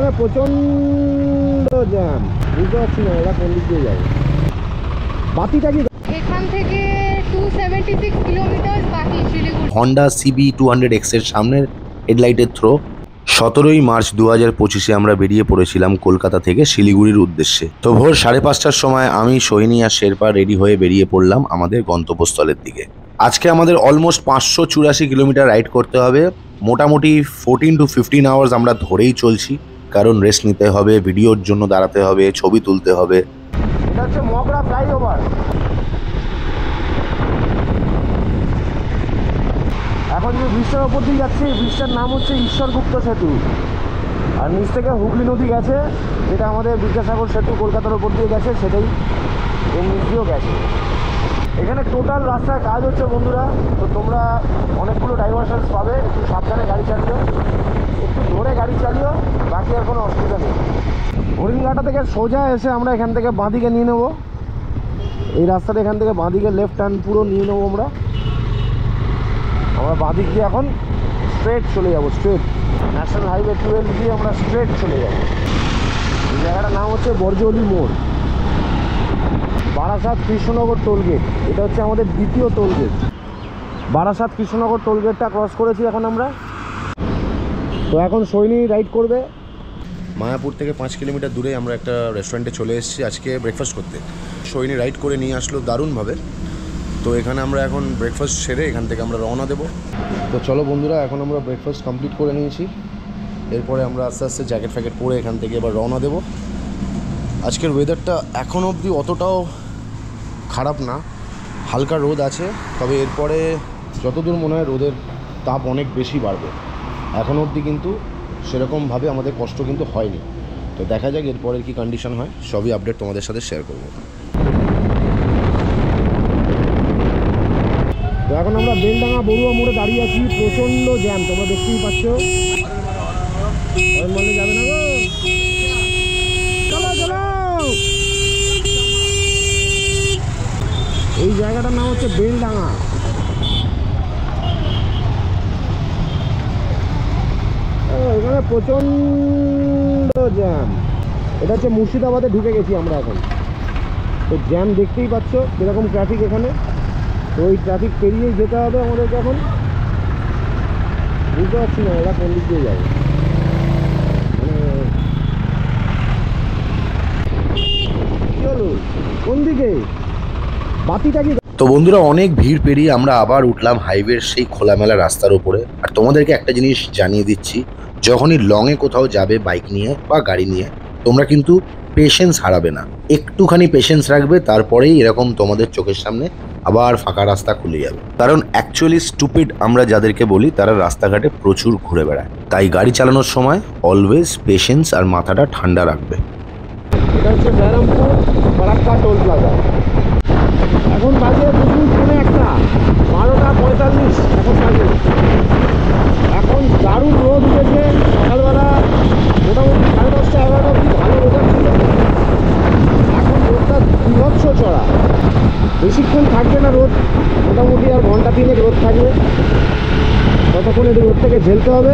এখানে প্রচন্ড জ্যাম, বুঝতে পারছি না এরা কোন দিক দিয়ে যাবে। বাতিটা কি এখান থেকে 276 কিলোমিটার বাকি শিলিগুড়ি। হন্ডা CB 200X এর সামনের হেডলাইটের থ্রো 17ই মার্চ 2025 আমরা বেরিয়ে পড়েছিলাম কলকাতা থেকে শিলিগুড়ির উদ্দেশ্যে। তো ভোর 5:30টার সময় আমি, সোহিনী আর শেরপা রেডি হয়ে বেরিয়ে পড়লাম আমাদের গন্তব্যস্থলের দিকে। আজকে আমাদের অলমোস্ট 584 কিলোমিটার রাইড করতে হবে। মোটামুটি 14 to 15 আওয়ার্স আমরা ধরেই চলছি, কারণ রেস্ট নিতে হবে, ভিডিওর জন্য দাঁড়াতে হবে, ছবি তুলতে হবে। এটা হচ্ছে মগরা ফ্লাইওভার। এখন যে ব্রিজটার ওপর দিয়ে যাচ্ছি, ব্রিজটার নাম হচ্ছে ঈশ্বরগুপ্ত সেতু। আর নিচ থেকে হুগলি নদী গেছে, যেটা আমাদের বিদ্যাসাগর সেতু কলকাতার ওপর দিয়ে গেছে, সেটাই এর নিচ দিয়েও গেছে। এখানে টোটাল রাস্তায় কাজ হচ্ছে বন্ধুরা। তো তোমরা অনেকগুলো ডাইভারশনস পাবে, একটু সাবধানে গাড়ি চালিও, একটু ধরে গাড়ি চালিও, বাকি আর কোনো অসুবিধা নেই। হরিণঘাটা থেকে সোজা এসে আমরা এখান থেকে বাঁদিকে নিয়ে নেবো। এই রাস্তাটা এখান থেকে বাঁদিকে লেফট টার্ন পুরো নিয়ে নেবো আমরা বাঁদিক দিয়ে এখন স্ট্রেট চলে যাবো, স্ট্রেট ন্যাশনাল হাইওয়ে 12 দিয়ে আমরা স্ট্রেট চলে যাবো। এই জায়গাটার নাম হচ্ছে বর্জলি মোড়, বারাসাত কৃষ্ণনগর টোলগেট। এটা হচ্ছে আমাদের দ্বিতীয় টোলগেট। বারাসাত কৃষ্ণনগর টোলগেটটা ক্রস করেছি এখন আমরা। তো এখন সৈনী রাইড করবে। মায়াপুর থেকে 5 কিলোমিটার দূরে আমরা একটা রেস্টুরেন্টে চলে এসেছি আজকে ব্রেকফাস্ট করতে। সৈনী রাইড করে নিয়ে আসলো দারুণভাবে। তো এখানে আমরা এখন ব্রেকফাস্ট সেরে এখান থেকে আমরা রওনা দেবো। তো চলো বন্ধুরা, এখন আমরা ব্রেকফাস্ট কমপ্লিট করে নিয়েছি। এরপরে আমরা আস্তে আস্তে জ্যাকেট ফ্যাকেট পরে এখান থেকে এবার রওনা দেবো। আজকের ওয়েদারটা এখন অবধি অতটাও খারাপ না, হালকা রোদ আছে, তবে এরপরে যতদূর মনে হয় রোদের তাপ অনেক বেশি বাড়বে। এখন অবধি কিন্তু সেরকমভাবে আমাদের কষ্ট কিন্তু হয়নি। তো দেখা যাক এরপরের কী কন্ডিশন হয়, সবই আপডেট তোমাদের সাথে শেয়ার করবো। তো এখন আমরা বেলডাঙ্গা বড়ুয়া মোড়ে দাঁড়িয়ে আছি, প্রচণ্ড জ্যাম, তোমরা দেখতেই পাচ্ছ। বললে যাবে না গো, চলো চলো। এই জায়গাটার নাম হচ্ছে বেলডাঙ্গা। এখানে প্রচণ্ড জ্যাম। এটা হচ্ছে মুর্শিদাবাদে ঢুকে গেছি আমরা এখন। তো জ্যাম দেখতেই পাচ্ছ কীরকম ট্রাফিক এখানে। তো ওই ট্রাফিক পেরিয়েই যেতে হবে আমাদেরকে এখন। বুঝতে পারছি না এরা কোন দিক দিয়ে যাবে, মানে চলো কোন দিকে, বাতিটা কি। তো বন্ধুরা, অনেক ভিড় পেরিয়ে আমরা আবার উঠলাম হাইওয়ের সেই খোলামেলা রাস্তার উপরে। আর তোমাদেরকে একটা জিনিস জানিয়ে দিচ্ছি, যখনই লংয়ে কোথাও যাবে বাইক নিয়ে বা গাড়ি নিয়ে, তোমরা কিন্তু পেশেন্স হারাবে না, একটুখানি পেশেন্স রাখবে, তারপরেই এরকম তোমাদের চোখের সামনে আবার ফাঁকা রাস্তা খুলে যাবে। কারণ অ্যাকচুয়ালি স্টুপিড আমরা যাদেরকে বলি, তারা রাস্তাঘাটে প্রচুর ঘুরে বেড়ায়। তাই গাড়ি চালানোর সময় অলওয়েজ পেশেন্স আর মাথাটা ঠান্ডা রাখবে। এটা হচ্ছে ব্যারামপুর ফারাক্কা টোল প্লাজা। এখন বাজে দুপুর 12:45 এখন বাজে। এখন দারুণ রোদ উঠেছে। সকালবেলা মোটামুটি 10:30 11টা অবধি ভালো রোদ ছিল। এখন রোদটা বিভৎস চড়া, বেশিক্ষণ থাকবে না রোদ, মোটামুটি আর ঘন্টা 3 রোদ থাকবে। ততক্ষণ এই রোদ থেকে ঝেলতে হবে।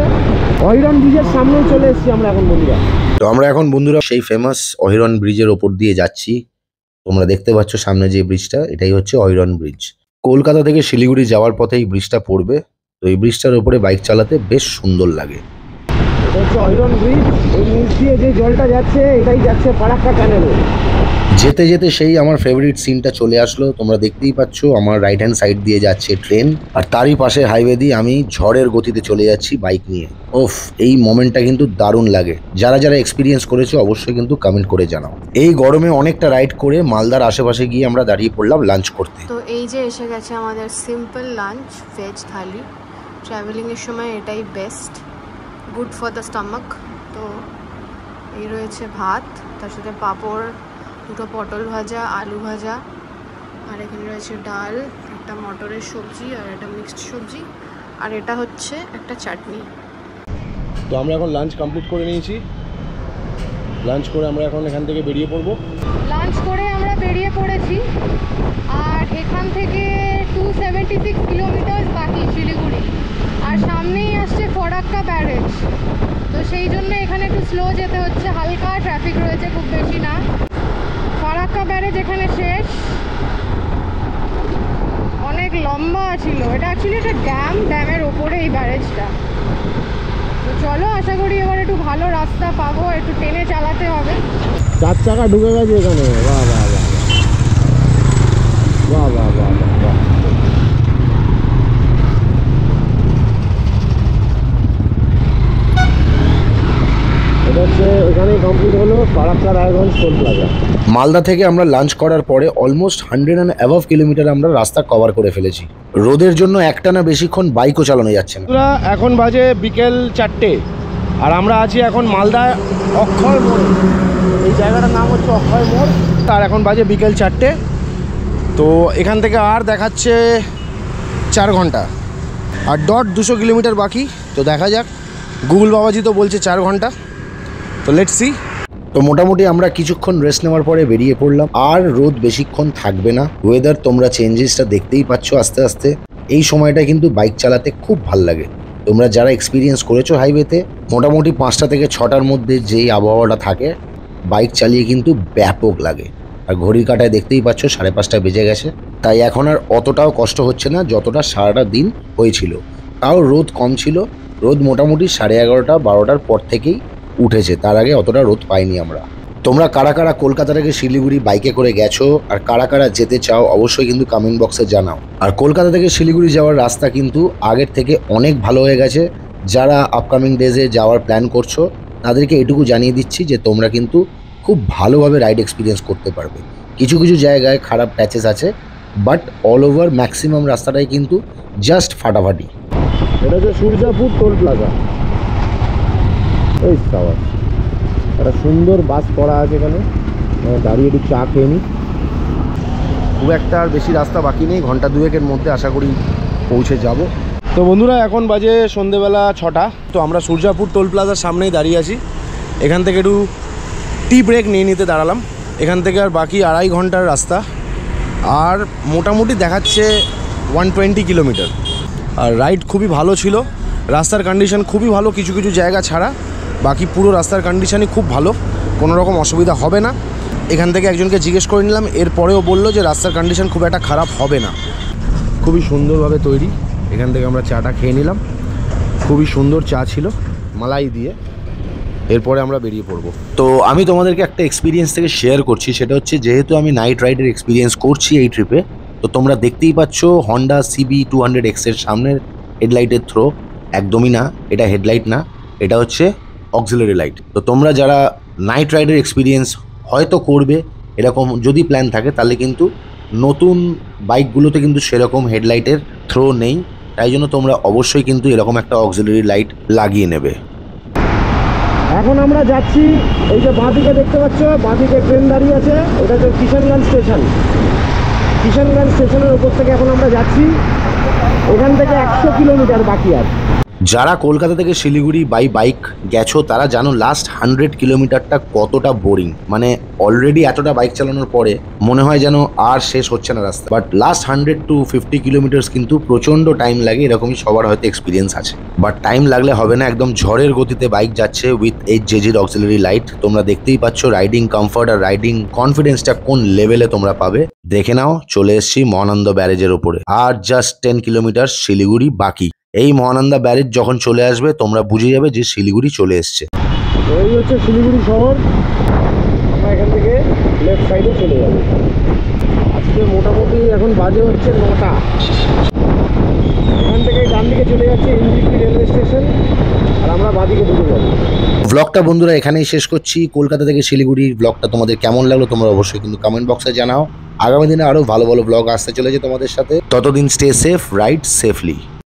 অহিরন ব্রিজের সামনেই চলে এসেছি আমরা এখন বন্ধুরা। তো আমরা এখন বন্ধুরা সেই ফেমাস অহিরন ব্রিজের ওপর দিয়ে যাচ্ছি। তোমরা দেখতে পাচ্ছ সামনে যে ব্রিজটা, এটাই হচ্ছে অহিরন ব্রিজ। কলকাতা থেকে শিলিগুড়ি যাওয়ার পথে এই ব্রিজটা পড়বে। তো এই ব্রিজটার ওপরে বাইক চালাতে বেশ সুন্দর লাগে। এটা হচ্ছে অহিরন ব্রিজ। এই নিচ দিয়ে যে জলটা যাচ্ছে, এটাই যাচ্ছে ফারাক্কা ক্যানেলে। যেতে যেতে সেই আমার ফেভারিট সিনটা চলে আসলো। তোমরা দেখতেই পাচ্ছ আমার রাইট হ্যান্ড সাইড দিয়ে যাচ্ছে ট্রেন, আর তারই পাশে হাইওয়ে দিয়ে আমি ঝড়ের গতিতে চলে যাচ্ছি বাইক নিয়ে। ওফ, এই মোমেন্টটা কিন্তু দারুণ লাগে। যারা যারা এক্সপিরিয়েন্স করেছো অবশ্যই কিন্তু কমেন্ট করে জানাও। এই গরমে অনেকটা রাইড করে মালদার আশেপাশে গিয়ে আমরা দাঁড়িয়ে পড়লাম লাঞ্চ করতে। তো এই যে এসে গেছে আমাদের সিম্পল লাঞ্চ, ভেজ থালি। ট্রাভেলিংয়ের সময় এটাই best, good for the stomach. তো এই রয়েছে ভাত, তার সাথে পাঁপড়, দুটো পটল ভাজা, আলু ভাজা, আর এখানে রয়েছে ডাল, একটা মটরের সবজি আর একটা মিক্সড সবজি, আর এটা হচ্ছে একটা চাটনি। তো আমরা এখন লাঞ্চ কমপ্লিট করে নিয়েছি। লাঞ্চ করে আমরা এখন এখান থেকে বেরিয়ে পড়বো। লাঞ্চ করে আমরা বেরিয়ে পড়েছি, আর এখান থেকে 276 কিলোমিটার বাকি শিলিগুড়ি, আর সামনেই আসছে ফরাক্কা ব্যারেজ। তো সেই জন্য এখানে একটু স্লো যেতে হচ্ছে, হালকা ট্রাফিক রয়েছে, খুব বেশি না। ফারাক্কা ব্যারেজ এখানে শেষ, অনেক লম্বা ছিল এটা, অ্যাকচুয়ালি এটা ড্যামের ওপরে এই ব্যারেজটা। তো চলো, আশা করি এবার একটু ভালো রাস্তা পাবো, একটু টেনে চালাতে হবে। 4 চাকা ঢুকে গেছে এখানে, বাহ বাহ বাহ বাহ বাহ বাহ বাহ। এটা হচ্ছে এখানেই কমপ্লিট হলো ফারাক্কা রায়গঞ্জ টোল প্লাজা। মালদা থেকে আমরা লাঞ্চ করার পরে অলমোস্ট 100 অ্যান্ড অ্যাবভ কিলোমিটার আমরা রাস্তা কভার করে ফেলেছি। রোদের জন্য একটানা বেশিক্ষণ বাইকও চালানো যাচ্ছে না। এখন বাজে বিকেল 4টে, আর আমরা আছি এখন মালদা অক্ষয় মোড়ে। এই জায়গাটার নাম হচ্ছে অক্ষয় মোড়। তার এখন বাজে বিকেল 4টে। তো এখান থেকে আর দেখাচ্ছে 4 ঘন্টা, আর 200 কিলোমিটার বাকি। তো দেখা যাক, গুগল বাবাজি তো বলছে 4 ঘন্টা, তো লেটস সি। তো মোটামুটি আমরা কিছুক্ষণ রেস্ট নেওয়ার পরে বেরিয়ে পড়লাম। আর রোদ বেশিক্ষণ থাকবে না, ওয়েদার তোমরা চেঞ্জেসটা দেখতেই পাচ্ছ আস্তে আস্তে। এই সময়টা কিন্তু বাইক চালাতে খুব ভাল লাগে। তোমরা যারা এক্সপিরিয়েন্স করেছো হাইওয়েতে, মোটামুটি 5টা থেকে 6টার মধ্যে যেই আবহাওয়াটা থাকে, বাইক চালিয়ে কিন্তু ব্যাপক লাগে। আর ঘড়ির কাঁটায় দেখতেই পাচ্ছ 5:30 বেজে গেছে। তাই এখন আর অতটাও কষ্ট হচ্ছে না যতটা সারাটা দিন হয়েছিল। তাও রোদ কম ছিল, রোদ মোটামুটি 11:30 12টার পর থেকেই উঠেছে, তার আগে অতটা রোদ পাইনি আমরা। তোমরা কারা কারা কলকাতা থেকে শিলিগুড়ি বাইকে করে গেছো আর কারা কারা যেতে চাও অবশ্যই কিন্তু কমেন্ট বক্সে জানাও। আর কলকাতা থেকে শিলিগুড়ি যাওয়ার রাস্তা কিন্তু আগের থেকে অনেক ভালো হয়ে গেছে। যারা আপকামিং ডেজে যাওয়ার প্ল্যান করছো তাদেরকে এটুকু জানিয়ে দিচ্ছি যে তোমরা কিন্তু খুব ভালোভাবে রাইড এক্সপিরিয়েন্স করতে পারবে। কিছু কিছু জায়গায় খারাপ প্যাচেস আছে, বাট অল ওভার ম্যাক্সিমাম রাস্তাটাই কিন্তু জাস্ট ফাটাফাটি। এটা হচ্ছে সূর্যাপুর টোল প্লাজা। এই সাবাস, একটা সুন্দর বাস করা আছে এখানে, দাঁড়িয়ে একটু চা খেয়ে নিই। খুব একটা আর বেশি রাস্তা বাকি নেই, ঘন্টা 2-এর মধ্যে আশা করি পৌঁছে যাব। তো বন্ধুরা, এখন বাজে সন্ধেবেলা 6টা। তো আমরা সূর্যাপুর টোল প্লাজার সামনেই দাঁড়িয়ে আছি। এখান থেকে একটু টি ব্রেক নিয়ে নিতে দাঁড়ালাম। এখান থেকে আর বাকি 2.5 ঘন্টার রাস্তা, আর মোটামুটি দেখাচ্ছে 120 কিলোমিটার। আর রাইড খুবই ভালো ছিল, রাস্তার কন্ডিশন খুবই ভালো, কিছু কিছু জায়গা ছাড়া বাকি পুরো রাস্তার কন্ডিশনই খুব ভালো, কোনো রকম অসুবিধা হবে না। এখান থেকে একজনকে জিজ্ঞেস করে নিলাম, এরপরেও বললো যে রাস্তার কন্ডিশন খুব একটা খারাপ হবে না। খুবই সুন্দরভাবে তৈরি। এখান থেকে আমরা চাটা খেয়ে নিলাম, খুবই সুন্দর চা ছিল মালাই দিয়ে। এরপরে আমরা বেরিয়ে পড়বো। তো আমি তোমাদেরকে একটা এক্সপিরিয়েন্স থেকে শেয়ার করছি, সেটা হচ্ছে যেহেতু আমি নাইট রাইডের এক্সপিরিয়েন্স করছি এই ট্রিপে, তো তোমরা দেখতেই পাচ্ছ হন্ডা CB200X এর সামনের হেডলাইটের থ্রো একদমই না, এটা হেডলাইট না, এটা হচ্ছে অক্সিলারি লাইট। তো তোমরা যারা নাইট রাইডের এক্সপিরিয়েন্স হয়তো করবে, এরকম যদি প্ল্যান থাকে, তাহলে কিন্তু নতুন বাইকগুলোতে কিন্তু সেরকম হেডলাইটের থ্রো নেই। তাই জন্য তোমরা অবশ্যই কিন্তু এরকম একটা অক্সিলারি লাইট লাগিয়ে নেবে। এখন আমরা যাচ্ছি, এই যে বাঁদিকে দেখতে পাচ্ছ, বাঁদিকে ট্রেন দাঁড়িয়ে আছে, এটা হচ্ছে কিষানগঞ্জ স্টেশন। কিষানগঞ্জ স্টেশনের উপর থেকে এখন আমরা যাচ্ছি। এখান থেকে 100 কিলোমিটার বাকি আর। যারা কলকাতা থেকে শিলিগুড়ি বাই বাইক গেছো তারা জানো লাস্ট 100 কিলোমিটারটা কতটা বোরিং। মানে অলরেডি এতটা বাইক চালানোর পরে মনে হয় যেন আর শেষ হচ্ছে না রাস্তা, বাট লাস্ট 100 to 50 কিলোমিটার্স কিন্তু প্রচণ্ড টাইম লাগে, এরকমই সবার হয়তো এক্সপিরিয়েন্স আছে। বাট টাইম লাগলে হবে না, একদম ঝড়ের গতিতে বাইক যাচ্ছে উইথ 8JG'র অক্সিলারি লাইট। তোমরা দেখতেই পাচ্ছ রাইডিং কমফর্ট আর রাইডিং কনফিডেন্সটা কোন লেভেলে তোমরা পাবে। দেখে নাও, চলে এসেছি মহানন্দা ব্যারেজের ওপরে, আর জাস্ট 10 কিলোমিটার শিলিগুড়ি বাকি। এই মহানন্দা ব্যারেজ যখন চলে আসবে তোমরা বুঝে যাবে যে শিলিগুড়ি চলে এসছে। এই হচ্ছে শিলিগুড়ি শহর। আমরা এখান থেকে লেফট সাইডে চলে যাবো। আজকে মোটামুটি এখন বাজে হচ্ছে 9টা। এখান থেকে ডান দিকে চলে যাচ্ছে এনজিপি রেলওয়ে স্টেশন, আর আমরা বাঁদিকে ঢুকে যাবো। ব্লগটা বন্ধুরা এখানেই শেষ করছি। কলকাতা থেকে শিলিগুড়ির ব্লগটা তোমাদের কেমন লাগলো তোমরা অবশ্যই কিন্তু কমেন্ট বক্সে জানাও। আগামী দিনে আরও ভালো ভালো ব্লগ আসতে চলেছে তোমাদের সাথে। ততদিন স্টে সেফ, রাইড সেফলি।